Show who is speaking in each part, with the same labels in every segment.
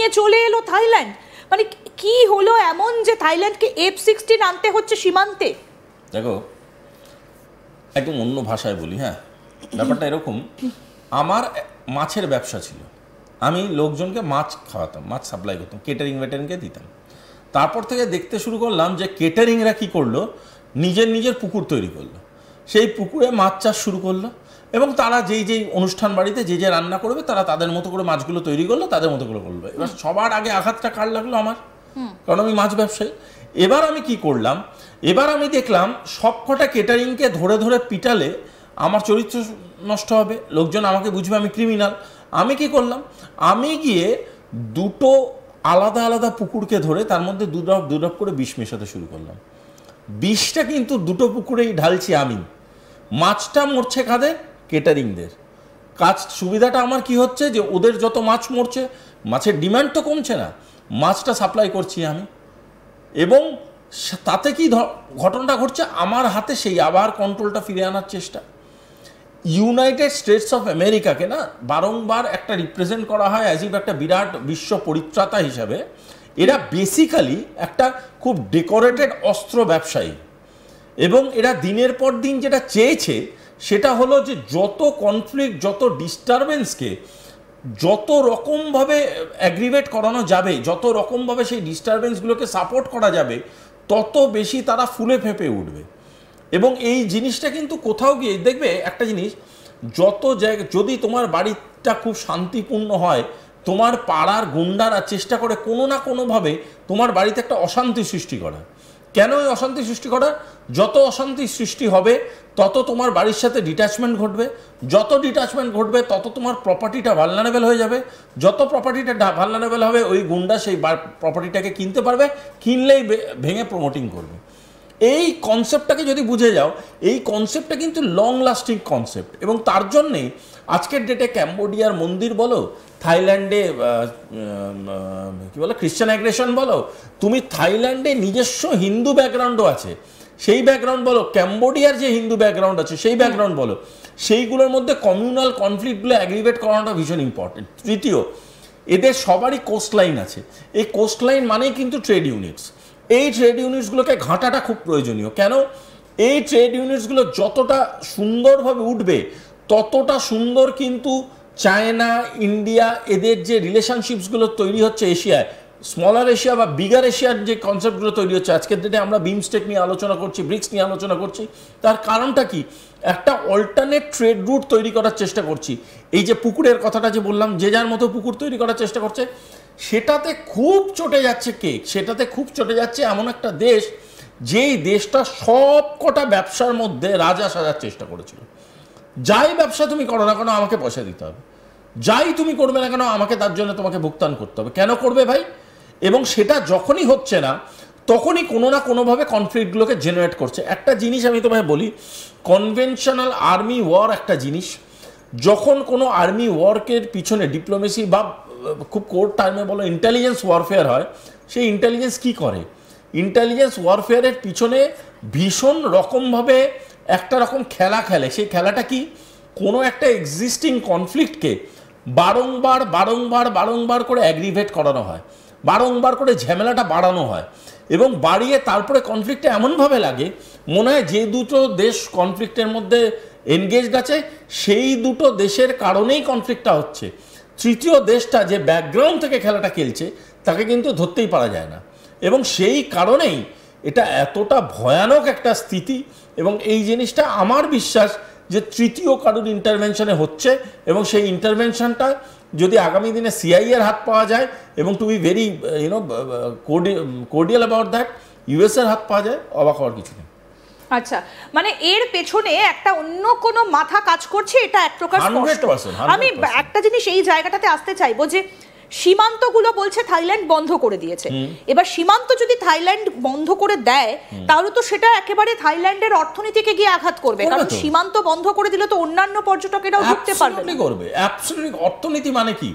Speaker 1: নিয়ে চলে এলো থাইল্যান্ড। মানে কি হলো এমন যে থাইল্যান্ডকে F-16 আনতে হচ্ছে সীমান্তে?
Speaker 2: দেখো, একদম অন্য ভাষায় বলি। হ্যাঁ, ব্যাপারটা এরকম, আমার মাছের ব্যবসা ছিল, আমি লোকজনকে মাছ খাওয়াতাম, মাছ সাপ্লাই করতাম, কেটারিংকে দিতাম। তারপর থেকে দেখতে শুরু করলাম যে কেটারিংরা কী করলো, নিজের পুকুর তৈরি করলো, সেই পুকুরে মাছ চাষ শুরু করলো, এবং তারা যেই অনুষ্ঠান বাড়িতে যে রান্না করবে তারা তাদের মতো করে মাছগুলো তৈরি করলো, তাদের মতো করে করলো। এবার সবার আগে আঘাতটা কার লাগলো? আমার, কারণ আমি মাছ ব্যবসায়ী। এবার আমি কি করলাম, এবার আমি দেখলাম সবকটা কেটারিংকে ধরে ধরে পিটালে আমার চরিত্র নষ্ট হবে, লোকজন আমাকে বুঝবে আমি ক্রিমিনাল। আমি কি করলাম, আমি গিয়ে দুটো আলাদা আলাদা পুকুরকে ধরে তার মধ্যে দু ড্রপ করে বিষ মেশাতে শুরু করলাম। বিষটা কিন্তু দুটো পুকুরেই ঢালছি আমি। মাছটা মরছে কাদের? কেটারিংদের। কাজ সুবিধাটা আমার কি হচ্ছে, যে ওদের যত মাছ মরছে, মাছের ডিমান্ড তো কমছে না, মাছটা সাপ্লাই করছি আমি, এবং তাতে কি ঘটনাটা ঘটছে, আমার হাতে সেই আবার কন্ট্রোলটা ফিরে আনার চেষ্টা। ইউনাইটেড স্টেটস অফ আমেরিকাকে না বারংবার একটা রিপ্রেজেন্ট করা হয় অ্যাজ ইফ একটা বিরাট বিশ্ব পরিত্রাতা হিসাবে। এরা বেসিক্যালি একটা খুব ডেকোরেটেড অস্ত্র ব্যবসায়ী, এবং এরা দিনের পর দিন যেটা চেয়েছে সেটা হলো যে যত কনফ্লিক্ট, যত ডিস্টারবেন্সকে যত রকমভাবে অ্যাগ্রিভেট করানো যাবে, যত রকমভাবে সেই ডিস্টারবেন্সগুলোকে সাপোর্ট করা যাবে, তত বেশি তারা ফুলে ফেঁপে উঠবে। এবং এই জিনিসটা কিন্তু কোথাও গিয়ে দেখবে একটা জিনিস, যত জায়গা যদি তোমার বাড়িটা খুব শান্তিপূর্ণ হয়, তোমার পাড়ার গুন্ডারা চেষ্টা করে কোনো না কোনোভাবে তোমার বাড়িতে একটা অশান্তি সৃষ্টি করা। কেন এই অশান্তি সৃষ্টি করা? যত অশান্তি সৃষ্টি হবে তত তোমার বাড়ির সাথে ডিট্যাচমেন্ট ঘটবে, যত ডিট্যাচমেন্ট ঘটবে তত তোমার প্রপার্টিটা ভালনারেবল হয়ে যাবে, যত প্রপার্টিটা ভালনারেবল হবে ওই গুন্ডা সেই প্রপার্টিটাকে কিনতে পারবে, কিনলেই ভেঙে প্রমোটিং করবে। এই কনসেপ্টটাকে যদি বুঝে যাও, এই কনসেপ্টটা কিন্তু লং লাস্টিং কনসেপ্ট, এবং তার জন্যেই আজকের ডেটে ক্যাম্বোডিয়ার মন্দির বলো, থাইল্যান্ডে কি বলো খ্রিশ্চান অ্যাগ্রেশন বলো, তুমি থাইল্যান্ডে নিজস্ব হিন্দু ব্যাকগ্রাউন্ডও আছে সেই ব্যাকগ্রাউন্ড বলো, ক্যাম্বোডিয়ার যে হিন্দু ব্যাকগ্রাউন্ড আছে সেই ব্যাকগ্রাউন্ড বলো, সেইগুলোর মধ্যে কমিউনাল কনফ্লিক্টগুলো অ্যাগ্রিভেট করানোটা ভীষণ ইম্পর্টেন্ট। তৃতীয়, এদের সবারই কোস্টলাইন আছে, এই কোস্টলাইন মানেই কিন্তু ট্রেড ইউনিটস। এই ট্রেড ইউনিটসগুলোকে ঘাঁটাটা খুব প্রয়োজনীয়। কেন? এই ট্রেড ইউনিটসগুলো যতটা সুন্দরভাবে উঠবে ততটা সুন্দর কিন্তু চায়না, ইন্ডিয়া, এদের যে রিলেশনশিপসগুলো তৈরি হচ্ছে এশিয়ায়, স্মলার এশিয়া বা বিগার এশিয়ার যে কনসেপ্টগুলো তৈরি হচ্ছে, আজকের দিনে আমরা বিমস্টেক নিয়ে আলোচনা করছি, ব্রিক্স নিয়ে আলোচনা করছি, তার কারণটা কি? একটা অল্টারনেট ট্রেড রুট তৈরি করার চেষ্টা করছি। এই যে পুকুরের কথাটা যে বললাম, যে যার মতো পুকুর তৈরি করার চেষ্টা করছে, সেটাতে খুব চটে যাচ্ছে কে? সেটাতে খুব চটে যাচ্ছে এমন একটা দেশ, যেই দেশটা সব কটা ব্যবসার মধ্যে রাজা সাজার চেষ্টা করেছিল। যাই ব্যবসা তুমি করো না কেন আমাকে পয়সা দিতে হবে, যাই তুমি করবে না কেন আমাকে তার জন্য তোমাকে ভুগতান করতে হবে। কেন করবে ভাই? এবং সেটা যখনই হচ্ছে না তখনই কোনো না কোনোভাবে কনফ্লিক্টগুলোকে জেনারেট করছে। একটা জিনিস আমি তোমায় বলি, কনভেনশনাল আর্মি ওয়ার একটা জিনিস, যখন কোনো আর্মি ওয়ার্কের পিছনে ডিপ্লোমেসি বা খুব কোর্ট টার্মে বলো ইন্টেলিজেন্স ওয়ারফেয়ার হয়, সেই ইন্টেলিজেন্স কি করে? ইন্টেলিজেন্স ওয়ারফেয়ারের পিছনে ভীষণ রকমভাবে একটা রকম খেলা খেলে। সেই খেলাটা কি? কোনো একটা এক্সিস্টিং কনফ্লিক্টকে বারংবার বারংবার বারংবার করে অ্যাগ্রিভেট করানো হয়, বারংবার করে ঝামেলাটা বাড়ানো হয়, এবং বাড়িয়ে তারপরে কনফ্লিক্টটা এমনভাবে লাগে মনে হয় যে দুটো দেশ কনফ্লিক্টের মধ্যে এনগেজড আছে সেই দুটো দেশের কারণেই কনফ্লিক্টটা হচ্ছে। তৃতীয় দেশটা যে ব্যাকগ্রাউন্ড থেকে খেলাটা খেলছে তাকে কিন্তু ধরতেই পারা যায় না, এবং সেই কারণেই এটা এতটা ভয়ানক একটা স্থিতি। এবং এই জিনিসটা আমার বিশ্বাস যে তৃতীয় কারোর ইন্টারভেনশনে হচ্ছে, এবং সেই ইন্টারভেনশনটা যদি আগামী দিনে সিআইএর হাত পাওয়া যায়, এবং to be very cordial about that, ইউএসএর হাত পাওয়া যায়, অবাক হওয়ার কিছু নেই।
Speaker 1: আচ্ছা, মানে এর পেছনে একটা অন্য কোনো মাথা কাজ করছে, এটা এক প্রকার স্পষ্ট। আমি একটা জিনিস এই জায়গাটাতে আসতে চাইবো, যে সীমান্তগুলো বলছে থাইল্যান্ড বন্ধ করে দিয়েছে। এবার সীমান্ত যদি থাইল্যান্ড বন্ধ করে দেয় তাহলে তো সেটা একেবারে থাইল্যান্ডের অর্থনীতিকে গিয়ে আঘাত করবে, কারণ সীমান্ত বন্ধ করে দিলে তো অন্যান্য পর্যটকেরাও ঢুকতে পারবে না।
Speaker 2: করবে অ্যাবসলিউটলি। অর্থনীতি মানে কি?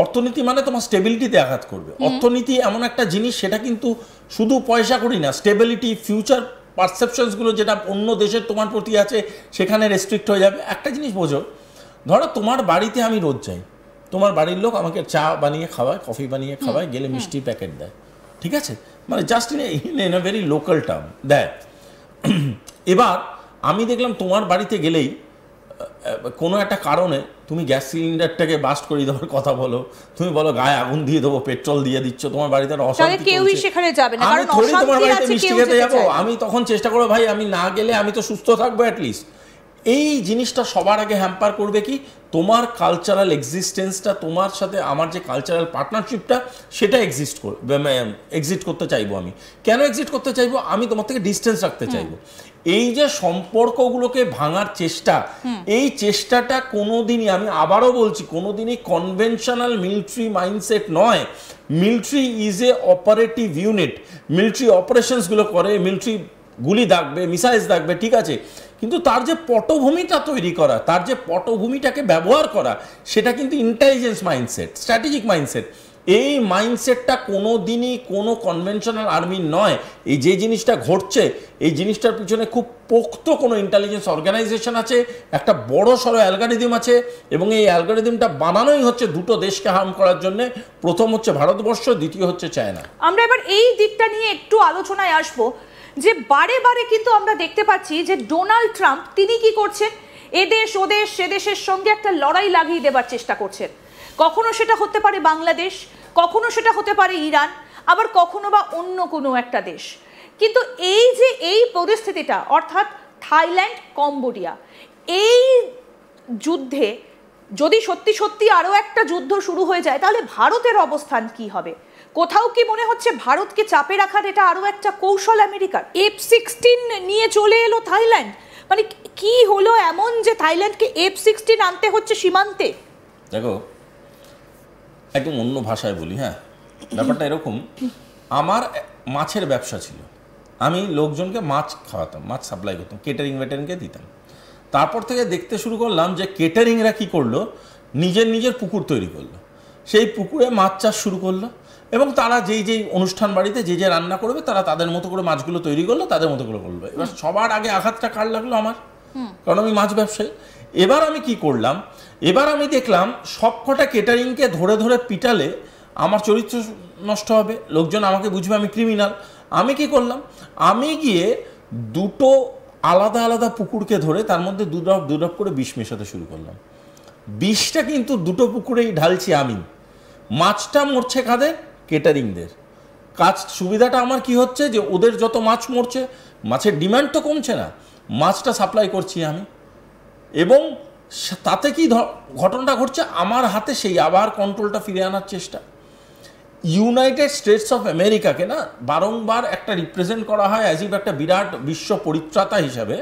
Speaker 2: অর্থনীতি মানে তোমার স্টেবিলিটিতে আঘাত করবে। অর্থনীতি এমন একটা জিনিস, সেটা কিন্তু শুধু পয়সা করি না, স্টেবিলিটি, ফিউচার পারসেপশনসগুলো যেটা অন্য দেশের তোমার প্রতি আছে সেখানে রেস্ট্রিক্ট হয়ে যাবে। একটা জিনিস বোঝো, ধরো তোমার বাড়িতে আমি রোজ যাই, তোমার বাড়ির লোক আমাকে চা বানিয়ে খাওয়ায়, কফি বানিয়ে খাওয়ায়, গেলে মিষ্টির প্যাকেট দেয়, ঠিক আছে, মানে just in a very local term দেয়। এবার আমি দেখলাম তোমার বাড়িতে গেলেই কোনো একটা কারণে তুমি গ্যাস সিলিন্ডারটাকে বাস্ট করে দেওয়ার কথা বলো, তুমি বলো গায়ে আগুন দিয়ে দেবো, পেট্রোল দিয়ে দিচ্ছ, তোমার বাড়িতে অশান্তি
Speaker 1: কেউই সেখানে যাবে না,
Speaker 2: আমি থোড়ি তোমার বাড়িতে মিষ্টি খেতে যাবো। আমি তখন চেষ্টা করবো ভাই আমি না গেলে আমি তো সুস্থ থাকবো অ্যাটলিস্ট। এই জিনিসটা সবার আগে হ্যাম্পার করবে কি, তোমার কালচারাল এক্সিস্টেন্সটা, তোমার সাথে আমার যে কালচারাল পার্টনারশিপটা সেটা এক্সিস্ট করতে চাইবো। আমি কেন এক্সিস্ট করতে চাইবো, আমি তোমার থেকে ডিস্টেন্স রাখতে চাইবো। এই যে সম্পর্কগুলোকে ভাঙার চেষ্টা, এই চেষ্টাটা কোনোদিনই, আমি আবারও বলছি, কোনোদিনই কনভেনশনাল মিলিটারি মাইন্ডসেট নয়। Military is a operative unit, military অপারেশনসগুলো করে, মিলিটারি গুলি দাগবে, মিসাইলস দাগবে, ঠিক আছে, কিন্তু তার যে পটভূমিটা তৈরি করা, তার যে পটভূমিটাকে ব্যবহার করা, সেটা কিন্তু ইন্টেলিজেন্স মাইন্ডসেট, স্ট্র্যাটেজিক মাইন্ডসেট। এই মাইন্ডসেটটা কোনো দিনই কোনো কনভেনশনাল আর্মি নয়। এই যে জিনিসটা ঘটছে, এই জিনিসটার পিছনে খুব পোক্ত কোনো ইন্টেলিজেন্স অর্গানাইজেশন আছে, একটা বড় সড়ো অ্যালগরিদম আছে, এবং এই অ্যালগরিদমটা বানানোই হচ্ছে দুটো দেশকে হার্ম করার জন্য। প্রথম হচ্ছে ভারতবর্ষ, দ্বিতীয় হচ্ছে চায়না।
Speaker 1: আমরা এবার এই দিকটা নিয়ে একটু আলোচনায় আসবো, যে বারে বারে কিন্তু আমরা দেখতে পাচ্ছি যে ডোনাল্ড ট্রাম্প তিনি কি করছেন, এদেশ ওদেশ সেদেশের সঙ্গে একটা লড়াই লাগিয়ে দেবার চেষ্টা করছেন। কখনো সেটা হতে পারে বাংলাদেশ, কখনো সেটা হতে পারে ইরান, আবার কখনো বা অন্য কোনো একটা দেশ। কিন্তু এই যে এই পরিস্থিতিটা, অর্থাৎ থাইল্যান্ড কম্বোডিয়া, এই যুদ্ধে যদি সত্যি সত্যি আরও একটা যুদ্ধ শুরু হয়ে যায়, তাহলে ভারতের অবস্থান কি হবে? কোথাও কি মনে হচ্ছে ভারতকে চাপে রাখার এটা আরও একটা কৌশল আমেরিকার? F-16 নিয়ে চলে এলো থাইল্যান্ড, মানে কি হলো এমন যে থাইল্যান্ডকে F-16 আনতে হচ্ছে সীমান্তে?
Speaker 2: দেখো, একদম অন্য ভাষায় বলি, হ্যাঁ, ব্যাপারটা এরকম, আমার মাছের ব্যবসা ছিল, আমি লোকজনকে মাছ খাওয়াতাম, মাছ সাপ্লাই করতাম, কেটারিং ওয়েটারিংকে দিতাম। তারপর থেকে দেখতে শুরু করলাম যে কেটারিংরা কী করলো, নিজের পুকুর তৈরি করলো, সেই পুকুরে মাছ চাষ শুরু করলো, এবং তারা যেই অনুষ্ঠান বাড়িতে যে রান্না করবে তারা তাদের মতো করে মাছগুলো তৈরি করলো, তাদের মতো করে করলো। এবার সবার আগে আঘাতটা কার লাগলো? আমার, কারণ আমি মাছ ব্যবসায়ী। এবার আমি কি করলাম, এবার আমি দেখলাম সবকটা কেটারিংকে ধরে ধরে পিটালে আমার চরিত্র নষ্ট হবে, লোকজন আমাকে বুঝবে আমি ক্রিমিনাল। আমি কি করলাম, আমি গিয়ে দুটো আলাদা আলাদা পুকুরকে ধরে তার মধ্যে দু ড্রপ করে বিষ মেশাতে শুরু করলাম। বিষটা কিন্তু দুটো পুকুরেই ঢালছি আমি। মাছটা মরছে কাদের? কেটারিংদের। কাজ সুবিধাটা আমার কি হচ্ছে, যে ওদের যত মাছ মরছে, মাছের ডিমান্ড তো কমছে না, মাছটা সাপ্লাই করছি আমি, এবং তাতে কি ঘটনাটা ঘটছে, আমার হাতে সেই আবার কন্ট্রোলটা ফিরে আনার চেষ্টা। ইউনাইটেড স্টেটস অফ আমেরিকাকে না বারংবার একটা রিপ্রেজেন্ট করা হয় অ্যাজ ইফ একটা বিরাট বিশ্ব পরিত্রাতা হিসাবে,